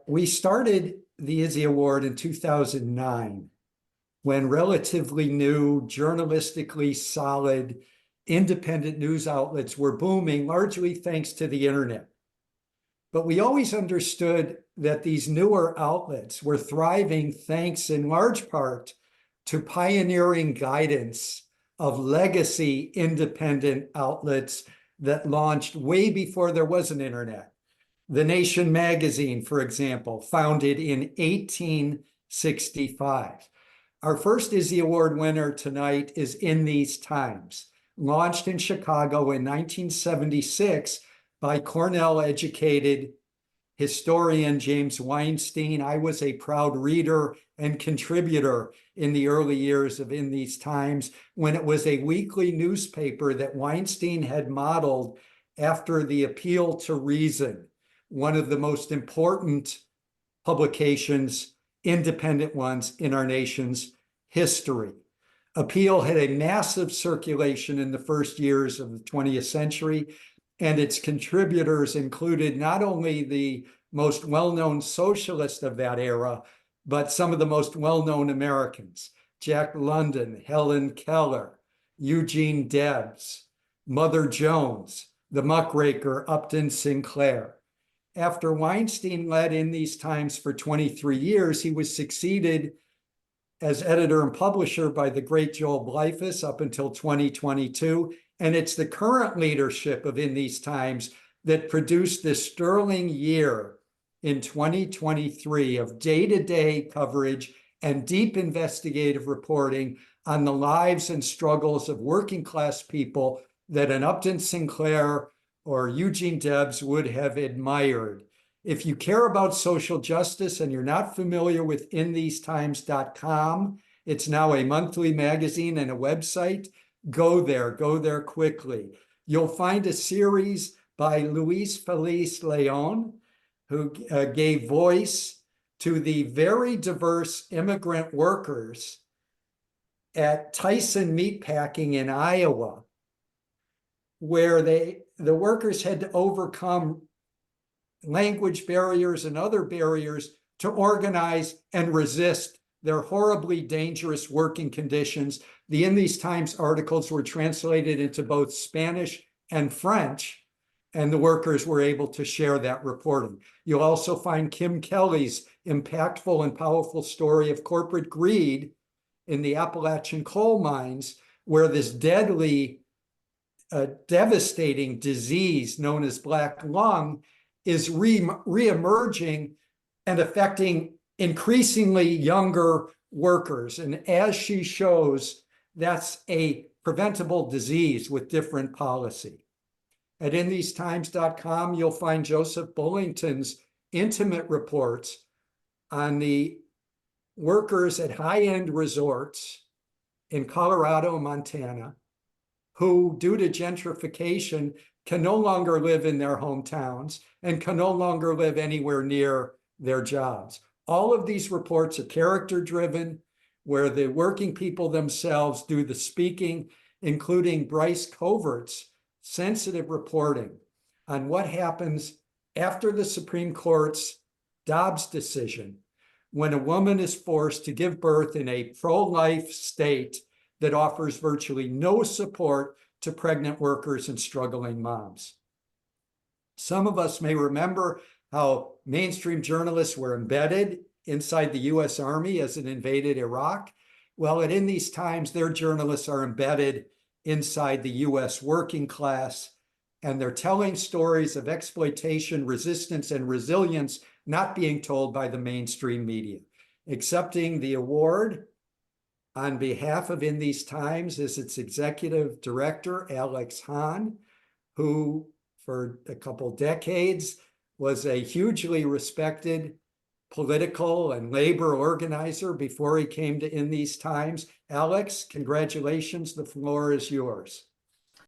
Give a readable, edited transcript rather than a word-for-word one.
We started the Izzy Award in 2009 when relatively new, journalistically solid, independent news outlets were booming, largely thanks to the internet. But we always understood that these newer outlets were thriving thanks in large part to pioneering guidance of legacy independent outlets that launched way before there was an internet. The Nation magazine, for example, founded in 1865. Our first Izzy Award winner tonight is In These Times, launched in Chicago in 1976 by Cornell-educated historian James Weinstein. I was a proud reader and contributor in the early years of In These Times, when it was a weekly newspaper that Weinstein had modeled after the Appeal to Reason, one of the most important publications, independent ones, in our nation's history. Appeal had a massive circulation in the first years of the 20th century, and its contributors included not only the most well-known socialists of that era, but some of the most well-known Americans: Jack London, Helen Keller, Eugene Debs, Mother Jones, the muckraker Upton Sinclair. After Weinstein led In These Times for 23 years, he was succeeded as editor and publisher by the great Joel Blyfus up until 2022. And it's the current leadership of In These Times that produced this sterling year in 2023 of day-to-day coverage and deep investigative reporting on the lives and struggles of working class people that an Upton Sinclair or Eugene Debs would have admired. If you care about social justice and you're not familiar with inthesetimes.com, it's now a monthly magazine and a website. Go there quickly. You'll find a series by Luis Feliz Leon, who gave voice to the very diverse immigrant workers at Tyson Meatpacking in Iowa, where the workers had to overcome language barriers and other barriers to organize and resist their horribly dangerous working conditions. The In These Times articles were translated into both Spanish and French, and the workers were able to share that reporting. You'll also find Kim Kelly's impactful and powerful story of corporate greed in the Appalachian coal mines, where this deadly, devastating disease known as black lung is re-emerging and affecting increasingly younger workers. And as she shows, that's a preventable disease with different policy. At inthesetimes.com, you'll find Joseph Bullington's intimate reports on the workers at high-end resorts in Colorado and Montana who, due to gentrification, can no longer live in their hometowns and can no longer live anywhere near their jobs. All of these reports are character-driven, where the working people themselves do the speaking, including Bryce Covert's sensitive reporting on what happens after the Supreme Court's Dobbs decision, when a woman is forced to give birth in a pro-life state that offers virtually no support to pregnant workers and struggling moms. Some of us may remember how mainstream journalists were embedded inside the US Army as it invaded Iraq. Well, In These Times, their journalists are embedded inside the US working class, and they're telling stories of exploitation, resistance, and resilience not being told by the mainstream media. Accepting the award on behalf of In These Times is its executive director, Alex Hahn, who for a couple decades was a hugely respected political and labor organizer before he came to In These Times. Alex, congratulations. The floor is yours.